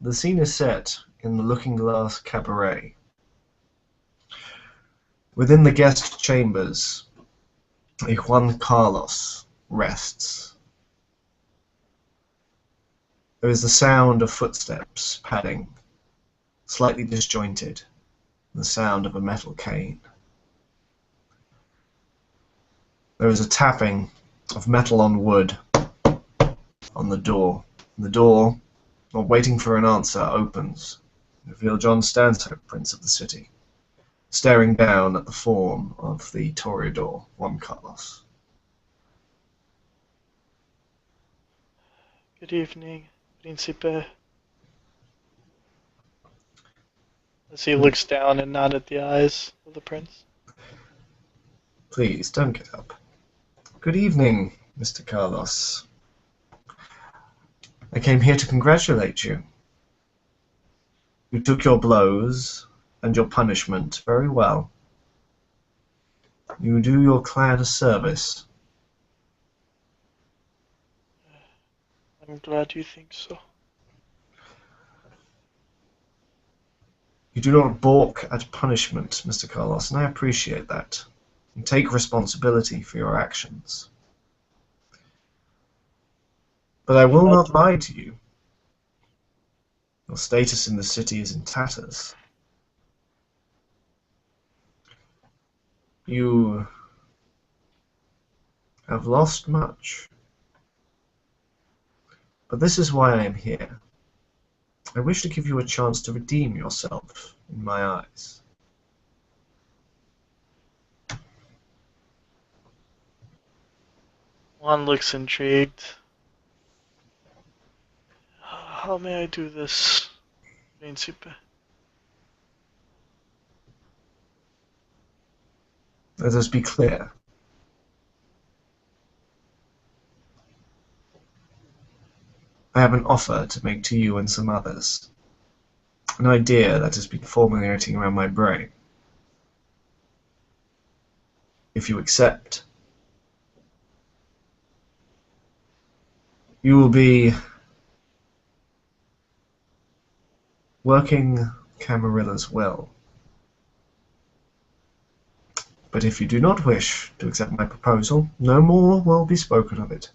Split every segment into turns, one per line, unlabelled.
The scene is set in the Looking Glass Cabaret. Within the guest chambers, a Juan Carlos rests. There is the sound of footsteps padding, slightly disjointed, and the sound of a metal cane. There is a tapping of metal on wood on the door. The door, not waiting for an answer, opens. Reveal John Stanhope, Prince of the City, staring down at the form of the Toreador, Juan Carlos.
Good evening, Principe. As he looks down and not at the eyes of the prince.
Please, don't get up. Good evening, Mr. Carlos. I came here to congratulate you. You took your blows and your punishment very well. You do your clan a service.
I'm glad you think so.
You do not balk at punishment, Mr. Carlos, and I appreciate that. You take responsibility for your actions. But I will not lie to you. Your status in the city is in tatters. You have lost much. But this is why I am here. I wish to give you a chance to redeem yourself in my eyes.
Juan looks intrigued. How may I do this, Principe?
Let us be clear. I have an offer to make to you and some others. An idea that has been formulating around my brain. If you accept, you will be working Camarilla's will. But if you do not wish to accept my proposal, no more will be spoken of it.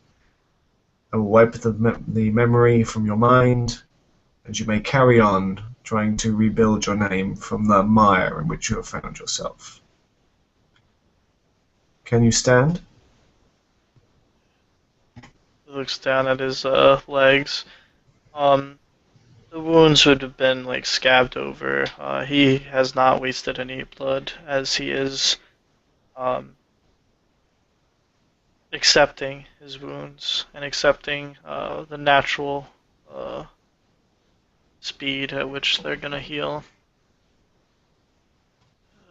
I will wipe the memory from your mind, and you may carry on trying to rebuild your name from the mire in which you have found yourself. Can you stand?
He looks down at his legs. The wounds would have been like scabbed over. He has not wasted any blood as he is accepting his wounds and accepting the natural speed at which they're gonna heal.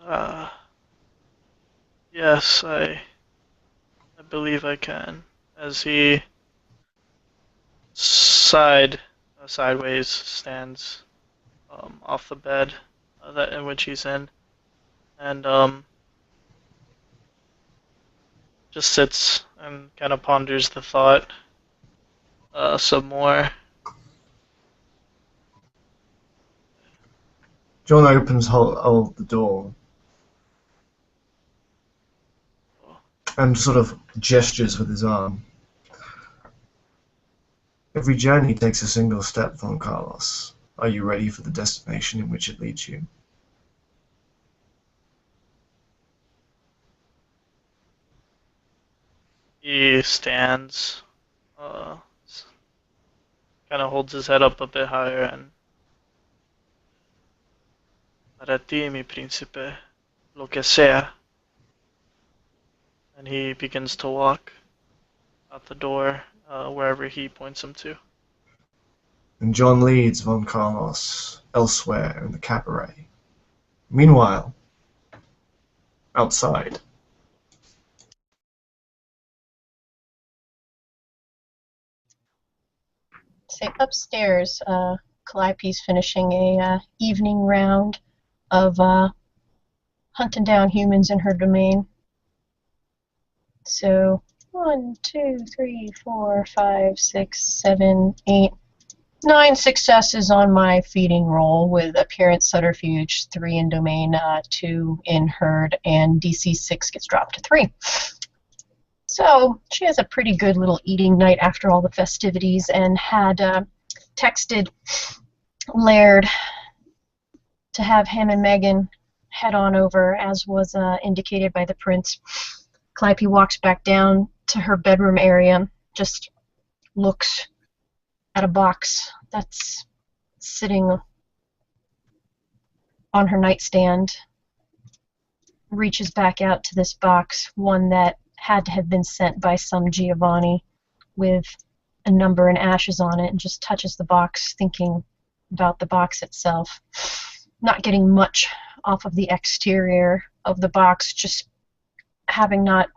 Uh, yes, I believe I can. As he sideways stands off the bed that in which he's in, and just sits and kind of ponders the thought some more.
John opens the door and sort of gestures with his arm. Every journey takes a single step, Don Carlos. Are you ready for the destination in which it leads you?
He stands, kind of holds his head up a bit higher and para ti, mi príncipe, lo que sea. And he begins to walk out the door wherever he points him to.
And John leads Von Carlos elsewhere in the cabaret. Meanwhile, outside.
So upstairs, Calliope's finishing a evening round of hunting down humans in her domain. So 1, 2, 3, 4, 5, 6, 7, 8. 9 successes on my feeding roll with appearance subterfuge, 3 in domain, 2 in herd, and DC 6 gets dropped to 3. So she has a pretty good little eating night after all the festivities, and had texted Laird to have him and Megan head on over, as was indicated by the prince. Calliope walks back down to her bedroom area, just looks at a box that's sitting on her nightstand, reaches back out to this box, one that had to have been sent by some Giovanni, with a number and ashes on it, and just touches the box, thinking about the box itself. Not getting much off of the exterior of the box, just having not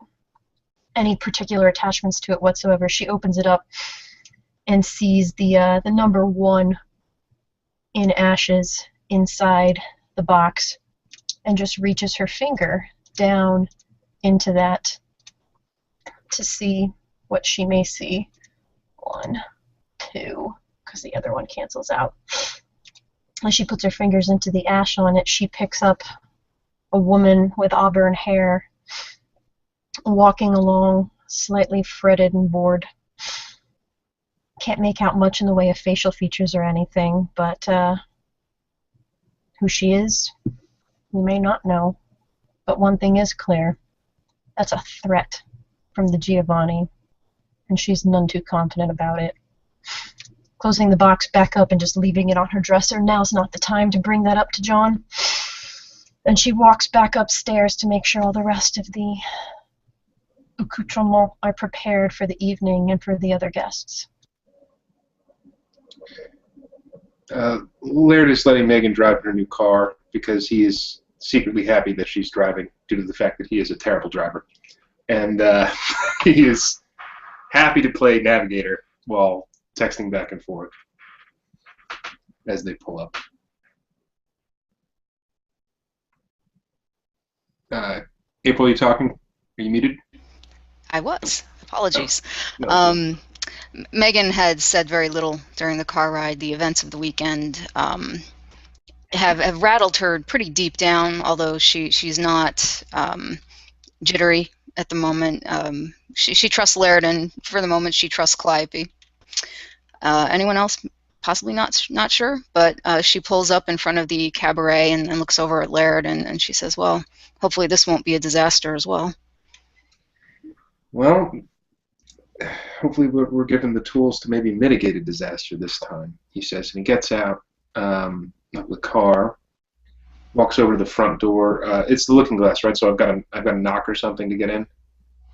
any particular attachments to it whatsoever. She opens it up and sees the number 1 in ashes inside the box, and just reaches her finger down into that to see what she may see. 1, 2, because the other one cancels out. As she puts her fingers into the ash on it, she picks up a woman with auburn hair, walking along, slightly fretted and bored. Can't make out much in the way of facial features or anything, but who she is, you may not know. But one thing is clear. That's a threat from the Giovanni, and she's none too confident about it. Closing the box back up and just leaving it on her dresser, now's not the time to bring that up to John. And she walks back upstairs to make sure all the rest of the accoutrements are prepared for the evening and for the other guests.
Laird is letting Megan drive her new car because he is secretly happy that she's driving due to the fact that he is a terrible driver. And he is happy to play navigator while texting back and forth as they pull up. April, are you talking? Are you muted?
I was. Apologies.
Oh, no.
Megan had said very little during the car ride. The events of the weekend have rattled her pretty deep down, although she's not jittery at the moment. She trusts Laird, and for the moment she trusts Calliope. Anyone else? Possibly not sure, but she pulls up in front of the cabaret and looks over at Laird, and she says, well, hopefully this won't be a disaster as well.
Well, hopefully we're given the tools to maybe mitigate a disaster this time, he says. And he gets out of the car, walks over to the front door. It's the looking glass, right? So I've got to knock or something to get in?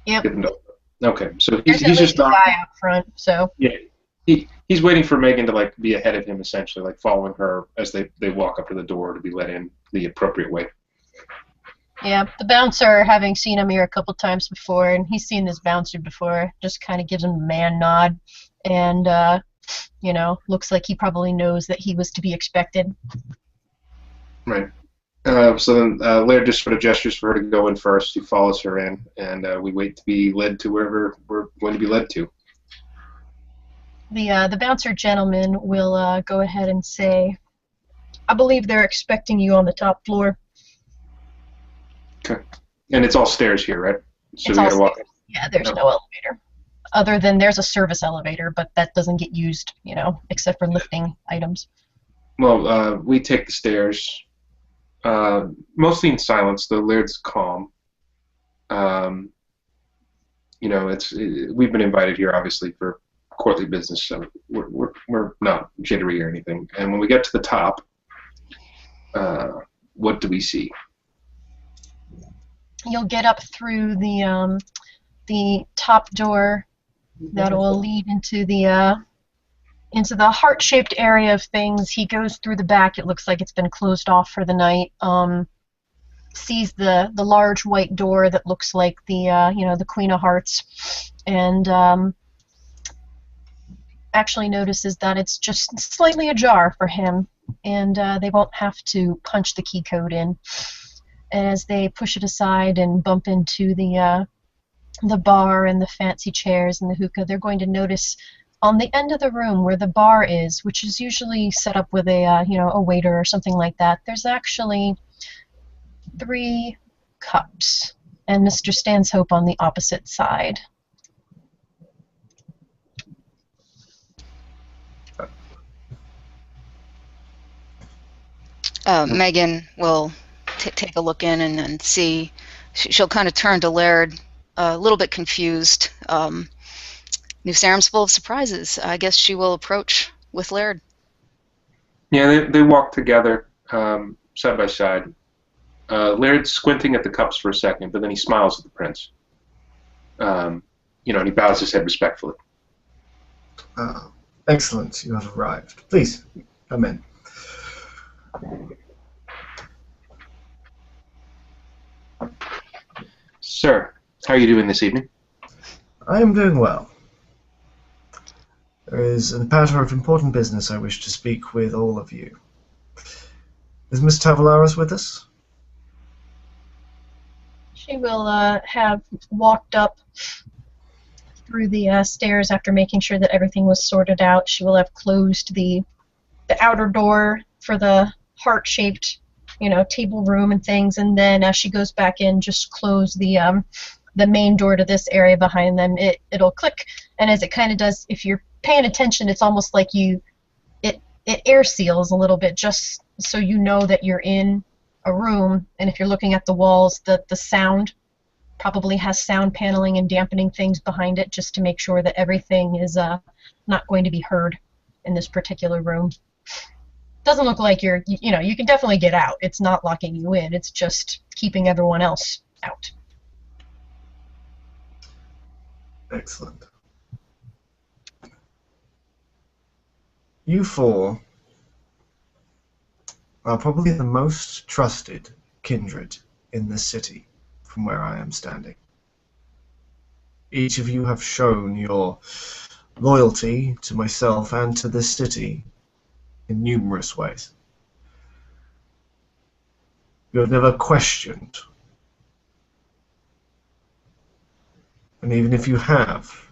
Yep.
Okay, so
There's
he's just
a guy out front, so...
Yeah. He's waiting for Megan to like be ahead of him, essentially, like following her as they walk up to the door to be let in the appropriate way.
Yeah, the bouncer, having seen him here a couple times before, and he's seen this bouncer before, just kind of gives him a man nod, and looks like he probably knows that he was to be expected.
Right. So then Laird just sort of gestures for her to go in first. He follows her in, and we wait to be led to wherever we're going to be led to.
The bouncer gentleman will go ahead and say, I believe they're expecting you on the top floor.
Okay. And it's all stairs here, right? So
It's
we
all
gotta walk.
stairs. Yeah, there's no elevator. Other than there's a service elevator, but that doesn't get used, except for lifting items.
Well, we take the stairs, mostly in silence. The Laird's calm. We've been invited here, obviously, for courtly business, so we're not jittery or anything. And when we get to the top, what do we see?
You'll get up through the top door that will lead into the heart-shaped area of things. He goes through the back. It looks like it's been closed off for the night. Sees the large white door that looks like the Queen of Hearts, and actually notices that it's just slightly ajar for him, and they won't have to punch the key code in. As they push it aside and bump into the bar and the fancy chairs and the hookah, they're going to notice on the end of the room where the bar is, which is usually set up with a waiter or something like that, there's actually 3 cups, and Mr. Stanhope on the opposite side.
Megan will take a look in and see. She'll kind of turn to Laird, a little bit confused. New Sarum's full of surprises. I guess she will approach with Laird.
Yeah, they walk together, side by side. Laird's squinting at the cups for a second, but then he smiles at the prince. And he bows his head respectfully.
Excellent, you have arrived. Please, come in.
Sir, how are you doing this evening?
I am doing well. There is a matter of important business I wish to speak with all of you. Is Miss Tavalaris with us?
She will have walked up through the stairs after making sure that everything was sorted out. She will have closed the outer door for the heart-shaped, table room and things, and then as she goes back in, just close the main door to this area behind them. It'll click, and as it kind of does, if you're paying attention, it's almost like it air seals a little bit, just so you know that you're in a room, and if you're looking at the walls, the sound probably has sound paneling and dampening things behind it, just to make sure that everything is not going to be heard in this particular room. Doesn't look like you can definitely get out. It's not locking you in. It's just keeping everyone else out.
Excellent. You 4 are probably the most trusted kindred in this city from where I am standing. Each of you have shown your loyalty to myself and to this city in numerous ways. You have never questioned. And even if you have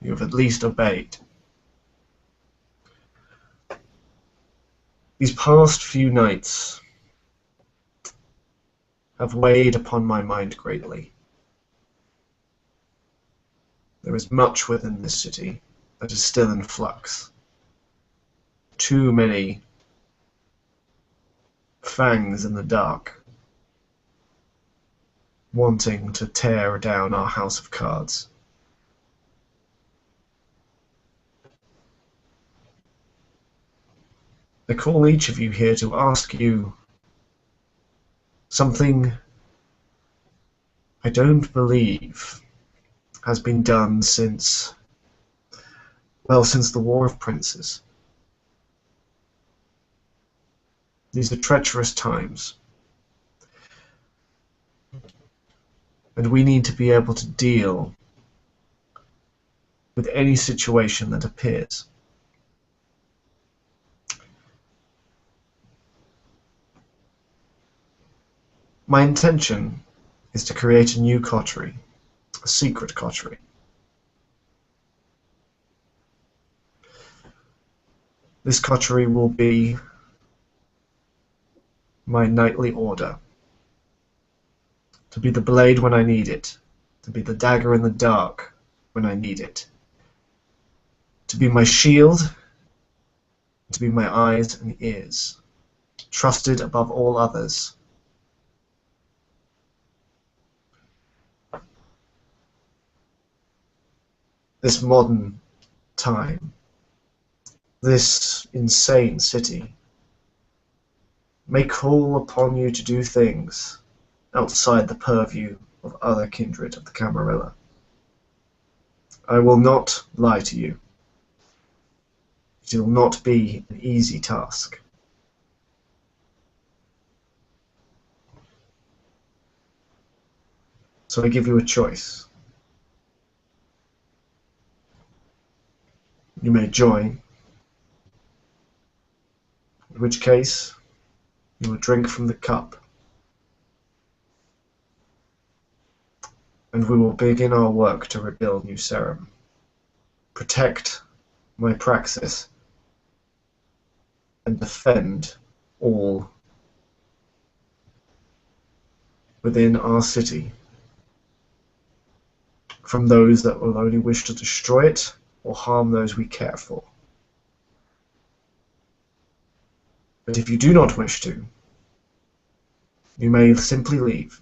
at least obeyed. These past few nights have weighed upon my mind greatly. There is much within this city that is still in flux. Too many fangs in the dark, wanting to tear down our house of cards. I call each of you here to ask you something I don't believe has been done since the War of Princes. These are treacherous times. And we need to be able to deal with any situation that appears. My intention is to create a new coterie, a secret coterie. This coterie will be my nightly order. To be the blade when I need it. To be the dagger in the dark when I need it. To be my shield. To be my eyes and ears. Trusted above all others. This modern time, this insane city, may call upon you to do things outside the purview of other kindred of the Camarilla. I will not lie to you. It will not be an easy task. So I give you a choice. You may join, in which case you will drink from the cup, and we will begin our work to rebuild New Sarum, protect my praxis and defend all within our city from those that will only wish to destroy it or harm those we care for. But if you do not wish to, you may simply leave.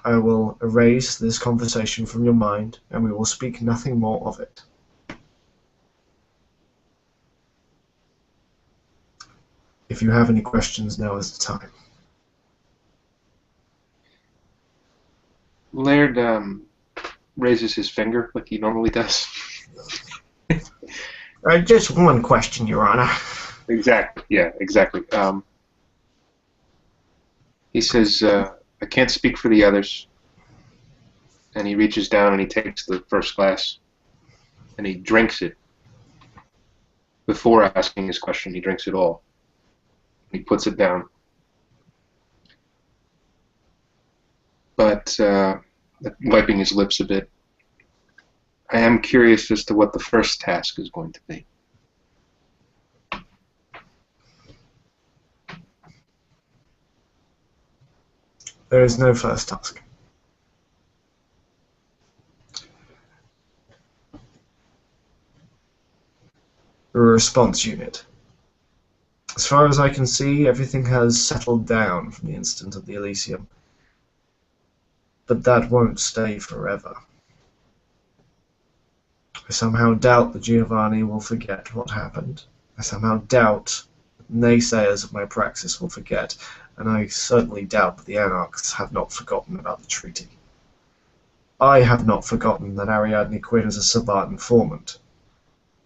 I will erase this conversation from your mind, and we will speak nothing more of it. If you have any questions, now is the time.
Laird raises his finger like he normally does.
Just one question, Your Honor.
Exactly. Yeah, exactly. He says, I can't speak for the others. And he reaches down and he takes the first glass and he drinks it. Before asking his question, he drinks it all. He puts it down. But wiping his lips a bit, I am curious as to what the first task is going to be.
There is no first task. We're a response unit. As far as I can see, everything has settled down from the incident of the Elysium. But that won't stay forever. I somehow doubt that Giovanni will forget what happened. I somehow doubt that naysayers of my praxis will forget, and I certainly doubt that the Anarchs have not forgotten about the treaty. I have not forgotten that Ariadne Quinn is a Sabbat informant,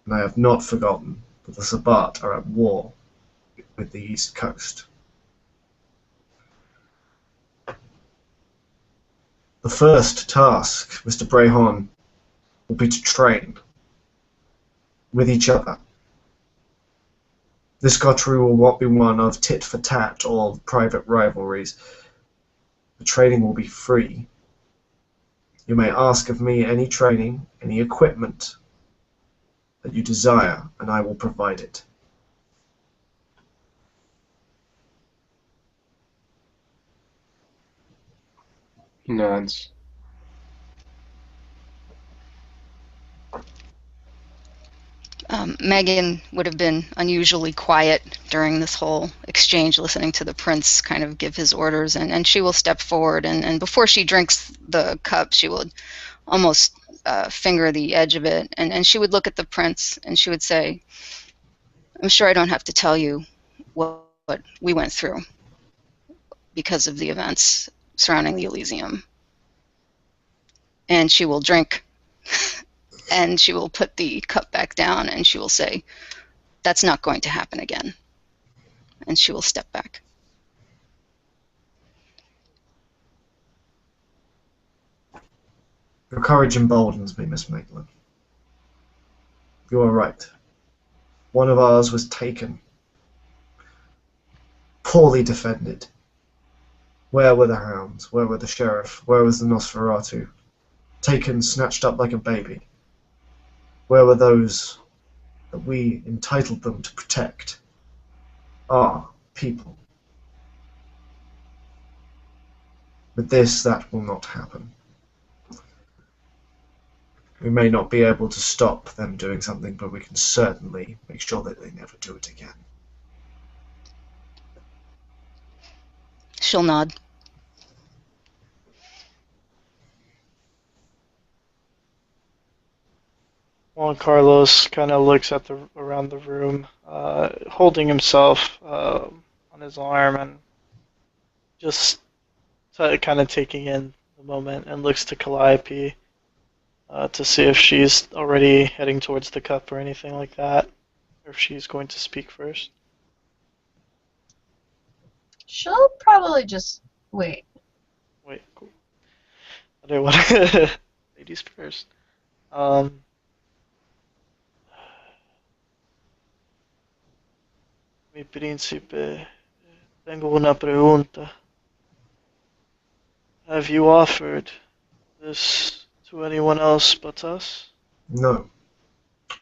and I have not forgotten that the Sabbat are at war with the East Coast. The first task, Mr. Brehon, will be to train with each other. This coterie will not be one of tit for tat or private rivalries. The training will be free. You may ask of me any training, any equipment that you desire, and I will provide it.
He nods.
Megan would have been unusually quiet during this whole exchange, listening to the prince kind of give his orders, and she will step forward, and before she drinks the cup, she would almost finger the edge of it, and she would look at the prince, and she would say, I'm sure I don't have to tell you what we went through because of the events surrounding the Elysium. And she will drink and she will put the cup back down and she will say, that's not going to happen again. And she will step back.
Your courage emboldens me, Miss Maitland. You are right. One of ours was taken. Poorly defended. Where were the hounds? Where were the sheriff? Where was the Nosferatu? Taken, snatched up like a baby. Where were those that we entitled them to protect? Our people. With this, that will not happen. We may not be able to stop them doing something, but we can certainly make sure that they never do it again.
She'll nod.
Juan Carlos kind of looks at around the room, holding himself on his arm and just kind of taking in the moment, and looks to Calliope to see if she's already heading towards the cup or anything like that, or if she's going to speak first.
She'll probably just wait.
Wait, cool. I didn't want to. Ladies first. Mi príncipe, tengo una pregunta. Have you offered this to anyone else but us?
No.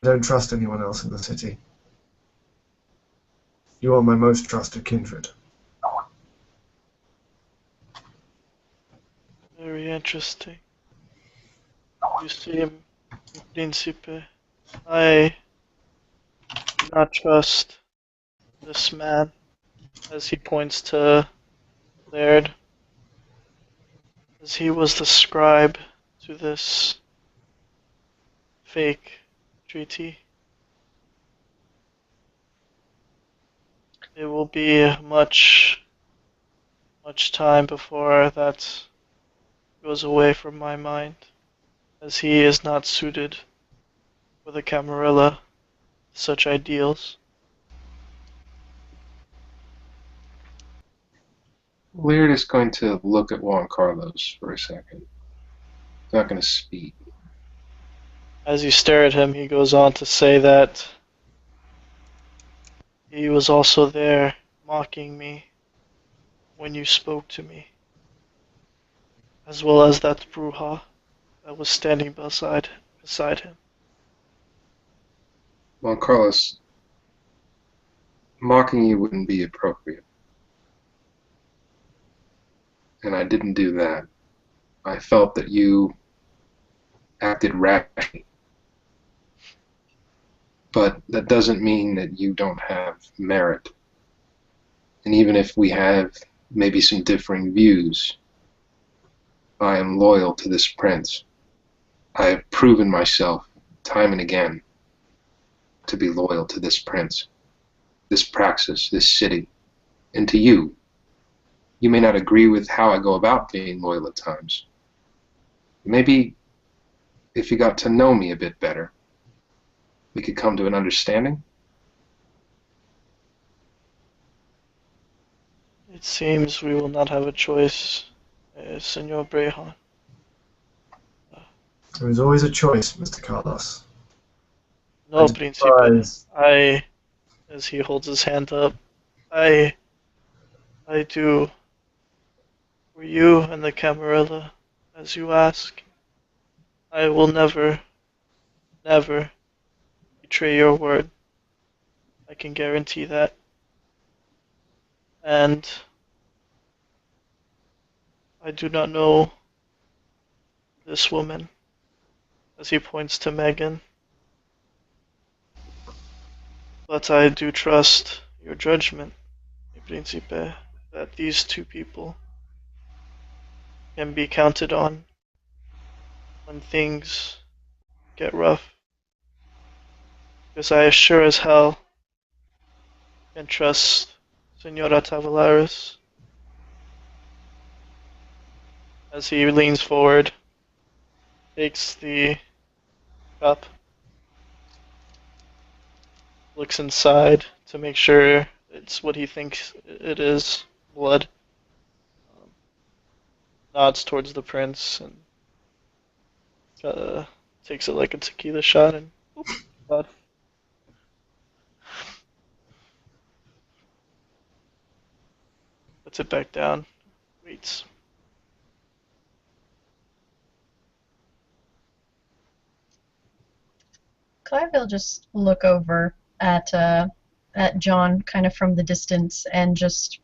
I don't trust anyone else in the city. You are my most trusted kindred.
Very interesting. You seem, Principe. I do not trust this man, as he points to Laird, as he was the scribe to this fake treaty. It will be much time before that goes away from my mind, as he is not suited for the Camarilla, such ideals.
Laird is going to look at Juan Carlos for a second. He's not going to speak.
As you stare at him, he goes on to say that he was also there mocking me when you spoke to me, as well as that Bruja that was standing beside him.
Juan Carlos, mocking you wouldn't be appropriate. And I didn't do that. I felt that you acted rashly. But that doesn't mean that you don't have merit. And even if we have maybe some differing views, I am loyal to this prince. I have proven myself time and again to be loyal to this prince, this praxis, this city, and to you. You may not agree with how I go about being loyal at times. Maybe if you got to know me a bit better, we could come to an understanding.
It seems we will not have a choice, Senor Brehan.
There is always a choice, Mr. Carlos.
No,
I
Principe.
despise-
As he holds his hand up, I do for you and the Camarilla, as you ask. I will never betray your word. I can guarantee that. And I do not know this woman, as he points to Megan. But I do trust your judgment, Principe, that these two people can be counted on when things get rough. Because I sure as hell can trust Senora Tavalaris. As he leans forward, takes the cup, looks inside to make sure it's what he thinks it is, blood. Um, Nods towards the prince and takes it like a tequila shot and blood. Puts it back down, waits.
Clive will just look over at John kind of from the distance and just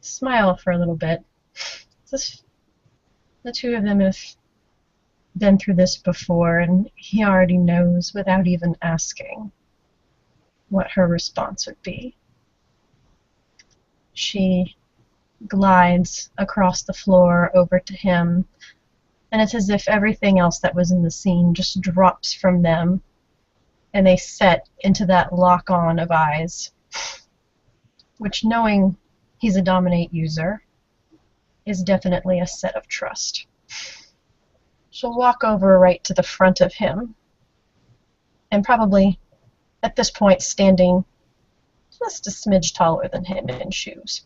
smile for a little bit. The two of them have been through this before, and he already knows without even asking what her response would be. She glides across the floor over to him, and it's as if everything else that was in the scene just drops from them, and they set into that lock-on of eyes, which, knowing he's a dominate user, is definitely a set of trust. She'll walk over right to the front of him, and probably, at this point, standing just a smidge taller than him in shoes,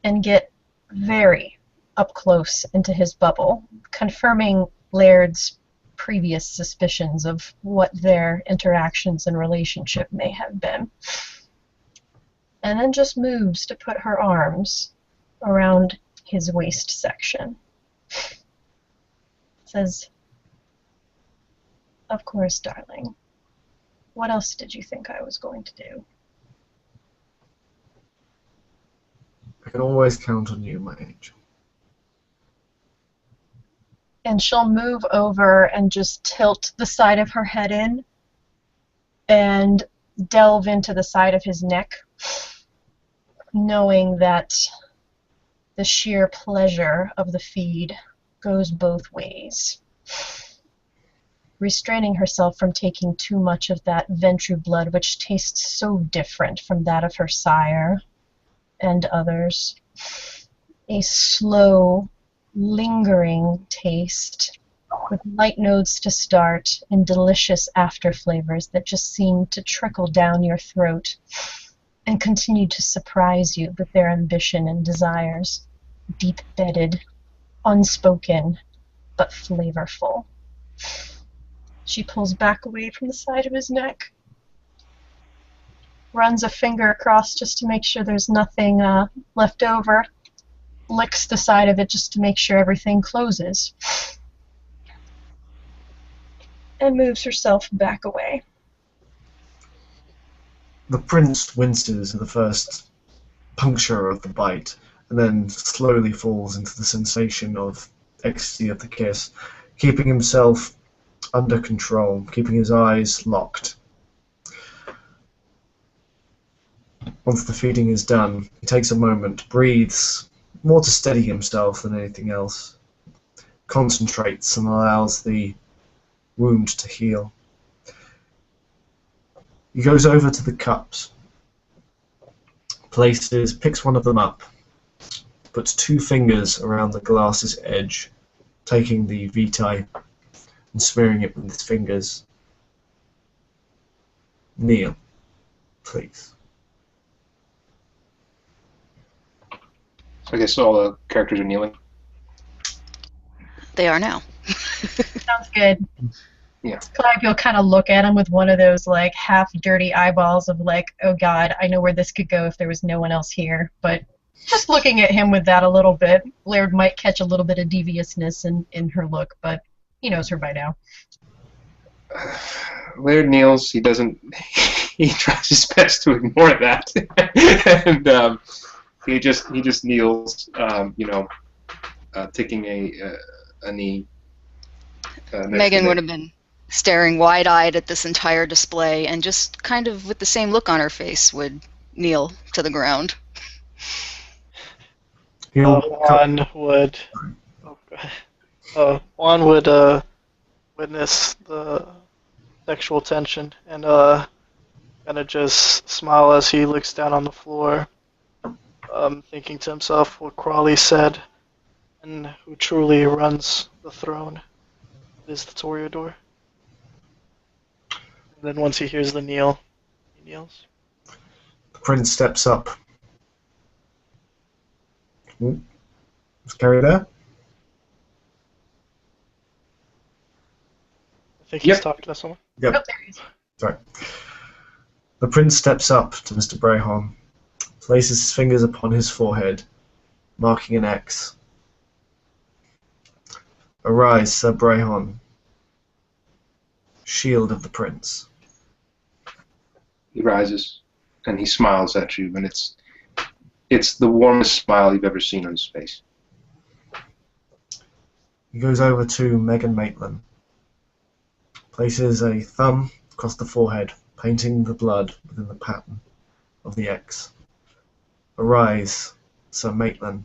and get very up close into his bubble, confirming Laird's previous suspicions of what their interactions and relationship may have been. And then just moves to put her arms around his waist section. Says, Of course, darling. What else did you think I was going to do?
I can always count on you, my angel.
And she'll move over and just tilt the side of her head in and delve into the side of his neck, knowing that the sheer pleasure of the feed goes both ways. Restraining herself from taking too much of that ventru blood, which tastes so different from that of her sire and others. A slow, lingering taste with light notes to start and delicious after flavors that just seem to trickle down your throat and continue to surprise you with their ambition and desires, deep-bedded, unspoken, but flavorful. She pulls back away from the side of his neck, runs a finger across just to make sure there's nothing left over, licks the side of it just to make sure everything closes, and moves herself back away.
The prince winces at the first puncture of the bite, and then slowly falls into the sensation of ecstasy of the kiss, keeping himself under control, keeping his eyes locked. Once the feeding is done, he takes a moment, breathes, more to steady himself than anything else, concentrates and allows the wound to heal. He goes over to the cups, picks one of them up, puts 2 fingers around the glass's edge, taking the vitae and smearing it with his fingers. Kneel, please.
So I guess all the characters are kneeling.
They are now.
Sounds good.
Yeah.
Clive, you'll kind of look at him with one of those like half dirty eyeballs of like, oh god, I know where this could go if there was no one else here. But just looking at him with that a little bit, Laird might catch a little bit of deviousness in her look, but he knows her by now.
Laird kneels. He doesn't. He tries his best to ignore that, and he just kneels. Taking a knee.
Megan would have been staring wide-eyed at this entire display and just kind of with the same look on her face would kneel to the ground.
Juan would witness the sexual tension and kind of just smile as he looks down on the floor, thinking to himself what Crawley said and who truly runs the throne is the Toreador. And then once he hears the kneel, he kneels.
The prince steps up. Is Carrie there?
I think he's
Yep.
talking to someone.
Yep.
Oh, there he is.
Sorry. The prince steps up to Mr. Brehon, places his fingers upon his forehead, marking an X. Arise, Sir Brehon, shield of the prince.
He rises and he smiles at you, and it's the warmest smile you've ever seen on his face.
He goes over to Megan Maitland, places a thumb across the forehead, painting the blood within the pattern of the X. Arise, Sir Maitland,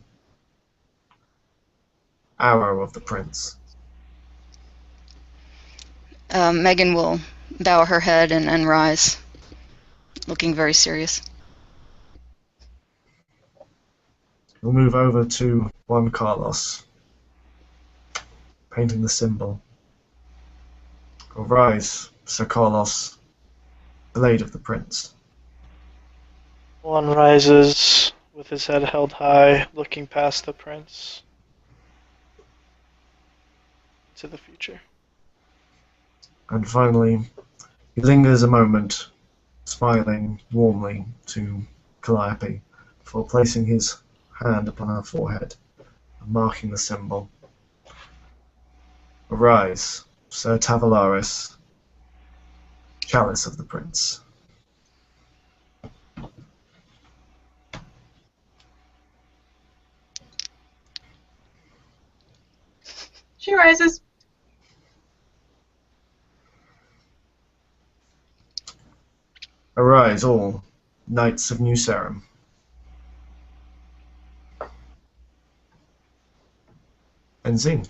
arrow of the prince.
Megan will bow her head and rise, looking very serious.
We'll move over to Juan Carlos, painting the symbol. Arise, Sir Carlos, blade of the prince.
One rises with his head held high, looking past the prince to the future.
And finally, he lingers a moment, smiling warmly to Calliope, before placing his hand upon her forehead and marking the symbol. Arise, Sir Tavalaris, chalice of the prince.
She rises.
Arise, all knights of New Sarum. And sing.